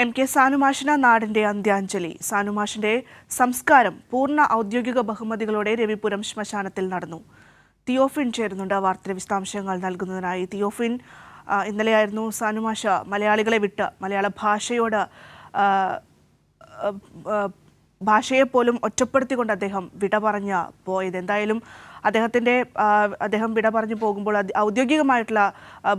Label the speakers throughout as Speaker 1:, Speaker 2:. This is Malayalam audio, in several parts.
Speaker 1: എം.കെ. സാനുമാഷിന് നാടിന്റെ അന്ത്യാഞ്ജലി. സാനുമാഷിന്റെ സംസ്കാരം പൂർണ്ണ ഔദ്യോഗിക ബഹുമതികളോടെ രവിപുരം ശ്മശാനത്തിൽ നടന്നു. തിയോഫിൻ ചേരുന്നുണ്ട് വാർത്തയുടെ വിശദാംശങ്ങൾ നൽകുന്നതിനായി. തിയോഫിൻ, ഇന്നലെയായിരുന്നു സാനുമാഷ് മലയാളികളെ വിട്ട് മലയാള ഭാഷയെപ്പോലും ഒറ്റപ്പെടുത്തിക്കൊണ്ട് അദ്ദേഹം വിട പറഞ്ഞ് പോയത്. എന്തായാലും അദ്ദേഹം വിട പറഞ്ഞു പോകുമ്പോൾ ഔദ്യോഗികമായിട്ടുള്ള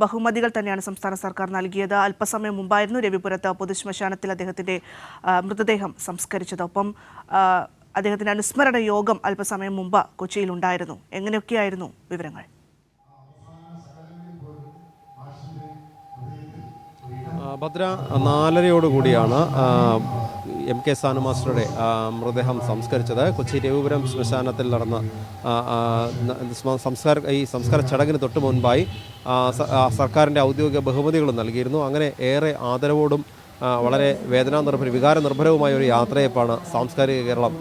Speaker 1: ബഹുമതികൾ തന്നെയാണ് സംസ്ഥാന സർക്കാർ നൽകിയത്. അല്പസമയം മുമ്പായിരുന്നു രവിപുരത്ത് പൊതുശ്മശാനത്തിൽ അദ്ദേഹത്തിൻ്റെ മൃതദേഹം സംസ്കരിച്ചത്. ഒപ്പം അദ്ദേഹത്തിൻ്റെ അനുസ്മരണ യോഗം അല്പസമയം മുമ്പ് കൊച്ചിയിലുണ്ടായിരുന്നു. എങ്ങനെയൊക്കെയായിരുന്നു വിവരങ്ങൾ?
Speaker 2: ഭദ്ര 4:30 എം.കെ. സാനുമാസ്റ്ററുടെ മൃതദേഹം സംസ്കരിച്ചത്. കൊച്ചി രവിപുരം ശ്മശാനത്തിൽ നടന്ന സംസ്കാര ചടങ്ങിന് തൊട്ട് മുൻപായി സർക്കാരിൻ്റെ ഔദ്യോഗിക ബഹുമതികൾ നൽകിയിരുന്നു. അങ്ങനെ ഏറെ ആദരവോടും വളരെ വികാരനിർഭരവുമായ ഒരു യാത്രയപ്പാണ് സാംസ്കാരിക കേരളം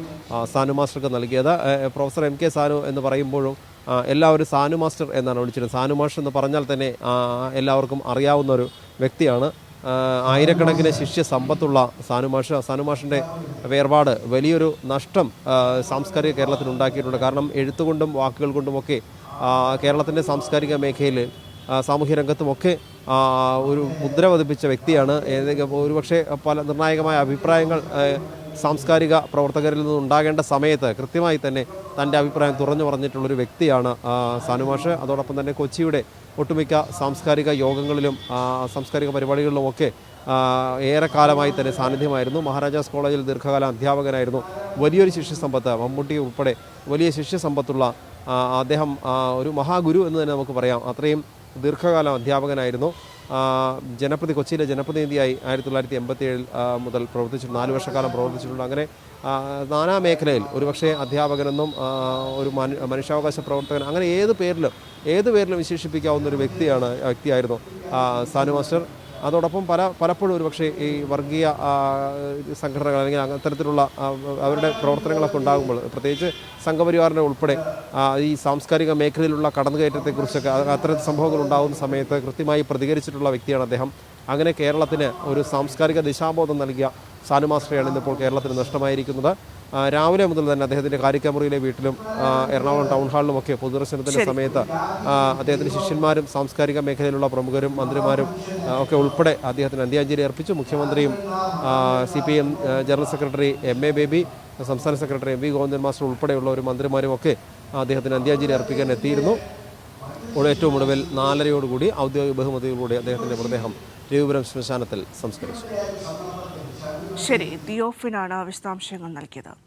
Speaker 2: സാനുമാസ്റ്റർക്ക് നൽകിയത്. Professor MK. സാനു എന്ന് പറയുമ്പോഴും എല്ലാവരും സാനു മാസ്റ്റർ എന്നാണ് വിളിച്ചിരുന്നത്. സാനുമാഷ് എന്ന് പറഞ്ഞാൽ തന്നെ എല്ലാവർക്കും അറിയാവുന്ന ഒരു വ്യക്തിയാണ്. ആയിരക്കണക്കിന് ശിഷ്യ സമ്പത്തുള്ള സാനുമാഷിൻ്റെ വേർപാട് വലിയൊരു നഷ്ടം സാംസ്കാരിക കേരളത്തിൽ ഉണ്ടാക്കിയിട്ടുണ്ട്. കാരണം എഴുത്തുകൊണ്ടും വാക്കുകൾ കൊണ്ടുമൊക്കെ കേരളത്തിൻ്റെ സാംസ്കാരിക മേഖലയിൽ സാമൂഹ്യ രംഗത്തുമൊക്കെ ഒരു മുദ്ര പതിപ്പിച്ച വ്യക്തിയാണ്. ഒരുപക്ഷെ പല നിർണായകമായ അഭിപ്രായങ്ങൾ സാംസ്കാരിക പ്രവർത്തകരിൽ നിന്ന് ഉണ്ടാകേണ്ട സമയത്ത് കൃത്യമായി തന്നെ തൻ്റെ അഭിപ്രായം തുറന്നു പറഞ്ഞിട്ടുള്ളൊരു വ്യക്തിയാണ് സാനുമാഷ്. അതോടൊപ്പം തന്നെ കൊച്ചിയുടെ ഒട്ടുമിക്ക സാംസ്കാരിക യോഗങ്ങളിലും സാംസ്കാരിക പരിപാടികളിലുമൊക്കെ ഏറെക്കാലമായി തന്നെ സാന്നിധ്യമായിരുന്നു. മഹാരാജാസ് കോളേജിൽ ദീർഘകാല അധ്യാപകനായിരുന്നു. വലിയൊരു ശിഷ്യസമ്പത്ത്, മമ്മൂട്ടി ഉൾപ്പെടെ വലിയ ശിഷ്യസമ്പത്തുള്ള അദ്ദേഹം ഒരു മഹാഗുരു എന്ന് തന്നെ നമുക്ക് പറയാം. അത്രയും ദീർഘകാലം അധ്യാപകനായിരുന്നു. കൊച്ചിയിലെ ജനപ്രതിനിധിയായി 1987 മുതൽ പ്രവർത്തിച്ചിട്ടുണ്ട്. 4 വർഷക്കാലം പ്രവർത്തിച്ചിട്ടുണ്ട്. അങ്ങനെ നാനാ മേഖലയിൽ ഒരുപക്ഷെ അധ്യാപകനെന്നും ഒരു മനുഷ്യാവകാശ പ്രവർത്തകൻ, അങ്ങനെ ഏത് പേരിലും വിശേഷിപ്പിക്കാവുന്ന ഒരു വ്യക്തിയായിരുന്നു സാനു മാസ്റ്റർ. അതോടൊപ്പം പലപ്പോഴും ഒരുപക്ഷെ ഈ വർഗീയ സംഘടനകൾ അല്ലെങ്കിൽ അത്തരത്തിലുള്ള അവരുടെ പ്രവർത്തനങ്ങളൊക്കെ ഉണ്ടാകുമ്പോൾ, പ്രത്യേകിച്ച് സംഘപരിവാറിൻ്റെ ഉൾപ്പെടെ ഈ സാംസ്കാരിക മേഖലയിലുള്ള കടന്നുകയറ്റത്തെക്കുറിച്ചൊക്കെ അത്തരം സംഭവങ്ങൾ ഉണ്ടാകുന്ന സമയത്ത് കൃത്യമായി പ്രതികരിച്ചിട്ടുള്ള വ്യക്തിയാണ് അദ്ദേഹം. അങ്ങനെ കേരളത്തിന് ഒരു സാംസ്കാരിക ദിശാബോധം നൽകിയ സാനു മാസ്റ്ററെയാണ് ഇന്നിപ്പോൾ കേരളത്തിന് നഷ്ടമായിരിക്കുന്നത്. രാവിലെ മുതൽ തന്നെ അദ്ദേഹത്തിൻ്റെ കാരിക്കാമുറിയിലെ വീട്ടിലും എറണാകുളം ടൗൺ ഹാളിലുമൊക്കെ പൊതുദർശനത്തിൻ്റെ സമയത്ത് അദ്ദേഹത്തിൻ്റെ ശിഷ്യന്മാരും സാംസ്കാരിക മേഖലയിലുള്ള പ്രമുഖരും മന്ത്രിമാരും ഒക്കെ ഉൾപ്പെടെ അദ്ദേഹത്തിന് അന്ത്യാഞ്ജലി അർപ്പിച്ചു. മുഖ്യമന്ത്രിയും CPM general secretary M.A. Baby, സംസ്ഥാന സെക്രട്ടറി M.V. ഗോവിന്ദൻ മാസ്റ്റർ ഉൾപ്പെടെയുള്ള ഒരു മന്ത്രിമാരും ഒക്കെ അദ്ദേഹത്തിന് അന്ത്യാഞ്ജലി അർപ്പിക്കാൻ എത്തിയിരുന്നു. ഏറ്റവും ഒടുവിൽ 4:30 ഔദ്യോഗിക ബഹുമതികളോടെ അദ്ദേഹത്തിൻ്റെ മൃതദേഹം രവിപുരം ശ്മശാനത്തിൽ സംസ്കരിച്ചു.
Speaker 1: ശരി, തിയോഫിനാണ് വിശദാംശങ്ങൾ നൽകിയത്.